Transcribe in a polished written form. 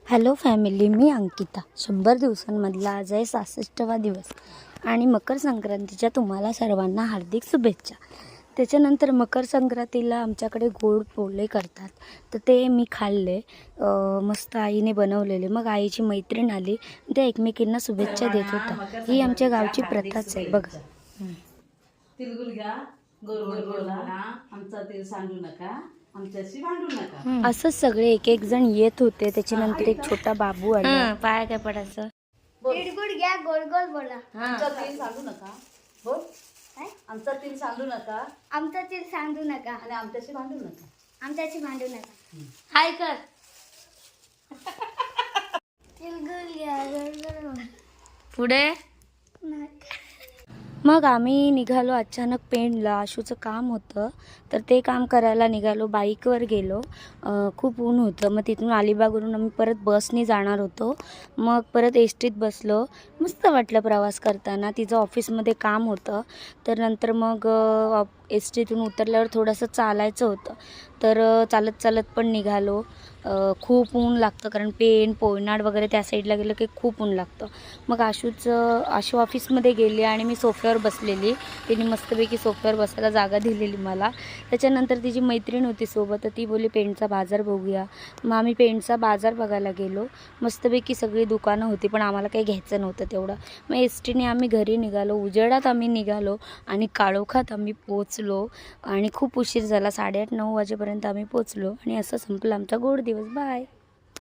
Hello family, मी अंकिता. 100 दिवसांमधला आज आहे 66वा दिवस आणि मकर संक्रांतीच्या तुम्हाला सर्वांना हार्दिक शुभेच्छा. त्याच्यानंतर मकर संक्रांतीला आमच्याकडे गोड पोळे करतात, तर ते मी खाल्ले. मस्त आईने बनवलेले. मग आईची मैत्रीण आली, त्या एकमेकींना शुभेच्छा देत होता. ही आमच्या गावची प्रथाच आहे बघा. तिळगुळ घ्या, गोल गोल बोला, आमचा तिळ सांडू नका, आमच्याशी भांडू नका. असं सगळे एक एक जण येत होते. त्याच्यानंतर एक छोटा बाबू आला. पाया काय पडायचं. तिळगुळ घ्या, गोल गोल बोला. आमचा तिळ सांडू नका. बोल. आमचा तिळ सांडू नका. आमचा तीर सांडू नका. आणि आमच्याशी भांडू नका. आमच्याशी भांडू नका. हाय कर. तिळगुळ घ्या, गोल गोल बोला. पुढे मग आम्ही निघालो. अचानक पेंडला आशूचं काम होतं, तर ते काम करायला निघालो. बाईकवर गेलो. खूप ऊन होतं. मग तिथून अलिबागवरून आम्ही परत बसने जाणार होतो. मग परत एस टीत बसलो. मस्त वाटलं प्रवास करताना. तिचं ऑफिसमध्ये काम होतं, तर नंतर मग एस टीतून उतरल्यावर थोडंसं चालायचं होतं, तर चालत चालत पण निघालो. खूप ऊन लागतं, कारण पेण पोयनाड वगैरे त्या साईडला गेलं की खूप ऊन लागतं. मग आशू ऑफिसमध्ये गेली आणि मी सोफ्यावर बसलेली. तिने मस्तपैकी सोफ्यावर बसायला जागा दिलेली मला. त्याच्यानंतर तिची मैत्रीण होती सोबत, तर ती बोलली पेंटचा बाजार बघूया. मग आम्ही पेंटचा बाजार बघायला गेलो. मस्तपैकी सगळी दुकानं होती, पण आम्हाला काही घ्यायचं नव्हतं तेवढं. मग एस टीने आम्ही घरी निघालो. उजेडात आम्ही निघालो आणि काळोखात आम्ही पोचलो आणि खूप उशीर झाला. 8:30-9 वाजेपर्यंत आम्ही पोचलो आणि असं संपलं आमचा गोड दिवस. बाय.